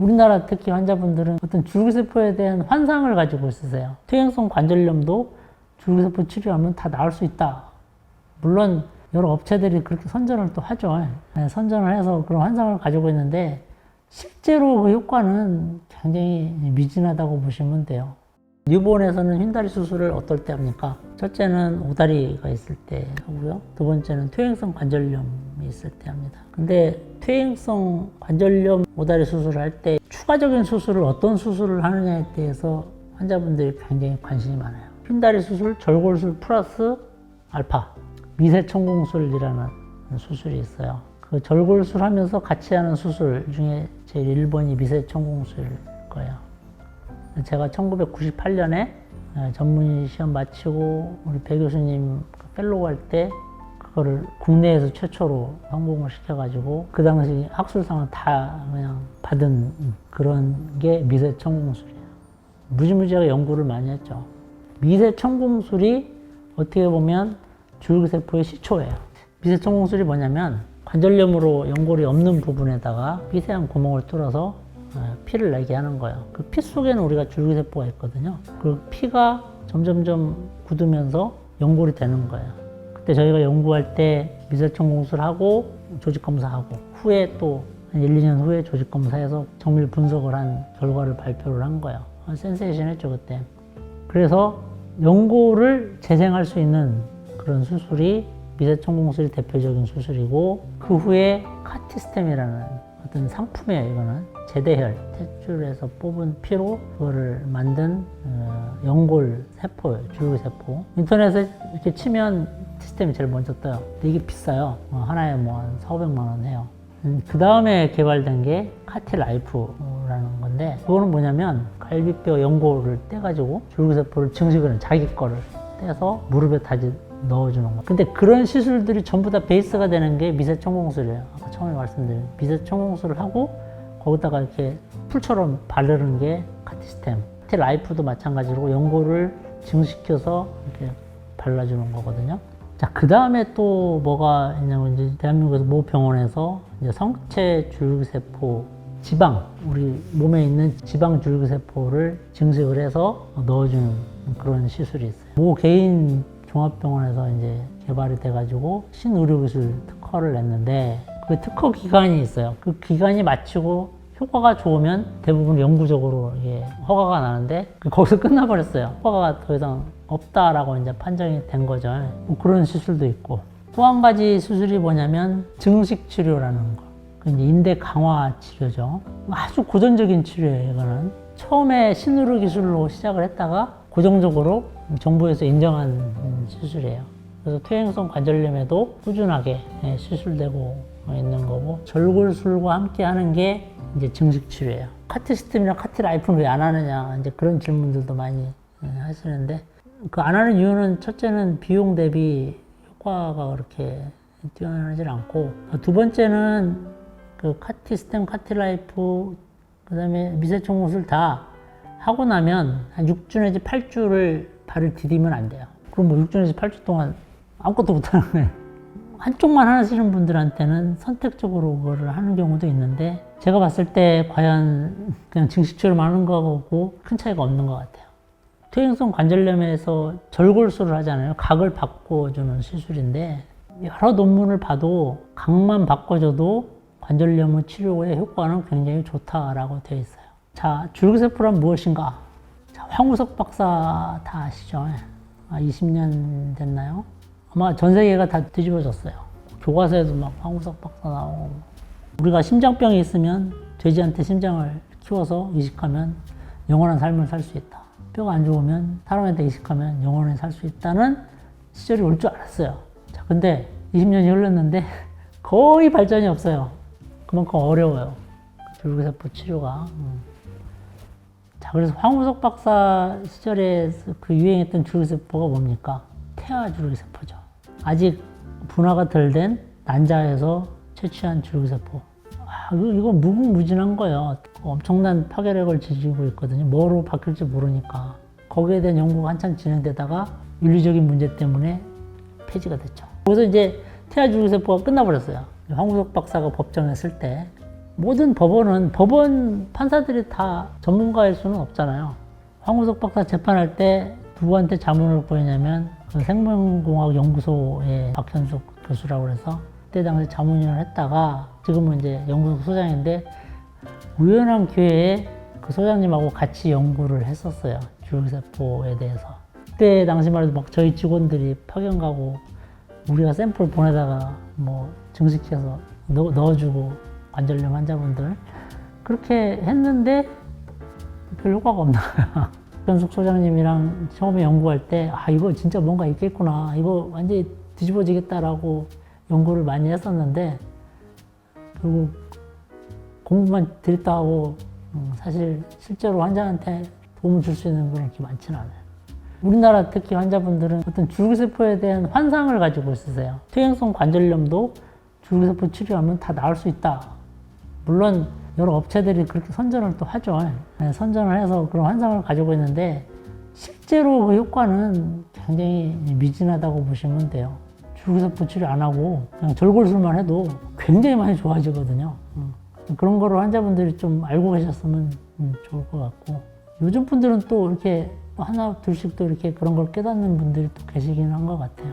우리나라 특히 환자분들은 어떤 줄기세포에 대한 환상을 가지고 있으세요. 퇴행성 관절염도 줄기세포 치료하면 다 나을 수 있다. 물론 여러 업체들이 그렇게 선전을 또 하죠. 선전을 해서 그런 환상을 가지고 있는데 실제로 그 효과는 굉장히 미진하다고 보시면 돼요. 뉴본에서는 휜다리 수술을 어떨 때 합니까? 첫째는 오다리가 있을 때 하고요. 두 번째는 퇴행성 관절염이 있을 때 합니다. 근데 퇴행성 관절염 오다리 수술을 할 때 추가적인 수술을 어떤 수술을 하느냐에 대해서 환자분들이 굉장히 관심이 많아요. 휜다리 수술, 절골술 플러스 알파, 미세천공술이라는 수술이 있어요. 그 절골술 하면서 같이 하는 수술 중에 제일 1번이 미세천공술일 거예요. 제가 1998년에 전문의 시험 마치고 우리 배 교수님 펠로우 할 때 그거를 국내에서 최초로 성공을 시켜가지고 그 당시 학술상을 다 그냥 받은 그런 게 미세천공술이에요. 무지무지하게 연구를 많이 했죠. 미세천공술이 어떻게 보면 줄기세포의 시초예요. 미세천공술이 뭐냐면 관절염으로 연골이 없는 부분에다가 미세한 구멍을 뚫어서 피를 내게 하는 거예요. 그 피 속에는 우리가 줄기세포가 있거든요. 그 피가 점점점 굳으면서 연골이 되는 거예요. 그때 저희가 연구할 때 미세천공술하고 조직검사하고 후에 또 한 1, 2년 후에 조직검사해서 정밀 분석을 한 결과를 발표를 한 거예요. 센세이션했죠 그때. 그래서 연골을 재생할 수 있는 그런 수술이 미세천공술이 대표적인 수술이고 그 후에 카티스템이라는 어떤 상품이에요. 이거는 제대혈, 탯줄에서 뽑은 피로 그거를 만든 연골 세포예요. 줄기세포. 인터넷에 이렇게 치면 시스템이 제일 먼저 떠요. 근데 이게 비싸요. 하나에 뭐 한 400~500만 원 해요. 그 다음에 개발된 게 카티라이프라는 건데 그거는 뭐냐면 갈비뼈 연골을 떼가지고 줄기세포를 증식을 해요. 자기 거를 떼서 무릎에 다시 넣어주는 거. 근데 그런 시술들이 전부 다 베이스가 되는 게 미세천공술이에요. 아까 처음에 말씀드린 미세천공술을 하고 거기다가 이렇게 풀처럼 바르는 게 카티스템. 카티라이프도 마찬가지로 연골을 증식시켜서 이렇게 발라주는 거거든요. 자, 그 다음에 또 뭐가 있냐면 이제 대한민국에서 모 병원에서 이제 성체 줄기세포 지방, 우리 몸에 있는 지방 줄기세포를 증식을 해서 넣어주는 그런 시술이 있어요. 모 개인 종합병원에서 이제 개발이 돼가지고 신의료기술 특허를 냈는데 그 특허 기간이 있어요. 그 기간이 마치고 효과가 좋으면 대부분 영구적으로 이게 허가가 나는데 거기서 끝나버렸어요. 허가가 더 이상 없다라고 이제 판정이 된 거죠. 뭐 그런 시술도 있고 또 한 가지 수술이 뭐냐면 증식 치료라는 거. 이제 인대 강화 치료죠. 아주 고전적인 치료예요. 이거는 처음에 신의료 기술로 시작을 했다가 고정적으로 정부에서 인정한 수술이에요. 그래서 퇴행성 관절염에도 꾸준하게 수술되고 있는 거고 절골술과 함께 하는 게 이제 증식 치료예요. 카티스템이나 카티라이프는 왜 안 하느냐 이제 그런 질문들도 많이 하시는데 그 안 하는 이유는 첫째는 비용 대비 효과가 그렇게 뛰어나지 않고 두 번째는 그 카티스템, 카티라이프 그다음에 미세천공술 다 하고 나면 한 6주 내지 8주를 발을 디디면 안 돼요. 그럼 뭐 6주 내지 8주 동안 아무것도 못하는 거예요. 한쪽만 하시는 분들한테는 선택적으로 그거를 하는 경우도 있는데 제가 봤을 때 과연 그냥 증식치료만 하는 거하고 큰 차이가 없는 것 같아요. 퇴행성 관절염에서 절골술을 하잖아요. 각을 바꿔주는 시술인데 여러 논문을 봐도 각만 바꿔줘도 관절염의 치료의 효과는 굉장히 좋다라고 되어 있어요. 자, 줄기세포란 무엇인가? 자, 황우석 박사 다 아시죠? 20년 됐나요? 아마 전 세계가 다 뒤집어졌어요. 교과서에도 막 황우석 박사 나오고. 우리가 심장병이 있으면 돼지한테 심장을 키워서 이식하면 영원한 삶을 살 수 있다. 뼈가 안 좋으면 사람한테 이식하면 영원히 살 수 있다는 시절이 올 줄 알았어요. 자, 근데 20년이 흘렀는데 거의 발전이 없어요. 그만큼 어려워요. 줄기세포 치료가. 자, 그래서 황우석 박사 시절에 그 유행했던 줄기세포가 뭡니까? 태아 줄기세포죠. 아직 분화가 덜 된 난자에서 채취한 줄기세포. 이건 무궁무진한 거예요. 엄청난 파괴력을 지니고 있거든요. 뭐로 바뀔지 모르니까. 거기에 대한 연구가 한참 진행되다가 윤리적인 문제 때문에 폐지가 됐죠. 그래서 이제 태아 줄기세포가 끝나버렸어요. 황우석 박사가 법정에 쓸 때 모든 법원 판사들이 다 전문가일 수는 없잖아요. 황우석 박사 재판할 때 누구한테 자문을 구했냐면 그 생명공학 연구소의 박현숙 교수라고 해서 그때 당시 자문위원을 했다가 지금은 이제 연구소 소장인데 우연한 기회에 그 소장님하고 같이 연구를 했었어요. 줄기세포에 대해서. 그때 당시만 해도 막 저희 직원들이 파견 가고 우리가 샘플 보내다가 뭐 증식해서 넣어주고 관절염 환자분들 그렇게 했는데 별 효과가 없는 거야. 현숙 소장님이랑 처음에 연구할 때 이거 진짜 뭔가 있겠구나, 이거 완전히 뒤집어지겠다라고 연구를 많이 했었는데 결국 공부만 들였다 하고 사실 실제로 환자한테 도움을 줄 수 있는 건 그렇게 많지는 않아요. 우리나라 특히 환자분들은 어떤 줄기세포에 대한 환상을 가지고 있으세요. 퇴행성 관절염도 줄기세포 치료하면 다 나을 수 있다. 물론 여러 업체들이 그렇게 선전을 또 하죠. 선전을 해서 그런 환상을 가지고 있는데 실제로 그 효과는 굉장히 미진하다고 보시면 돼요. 줄기세포 치료 안 하고 그냥 절골술만 해도 굉장히 많이 좋아지거든요. 그런 거를 환자분들이 좀 알고 계셨으면 좋을 것 같고, 요즘 분들은 또 이렇게 하나 둘씩 또 이렇게 그런 걸 깨닫는 분들이 또 계시긴 한 것 같아요.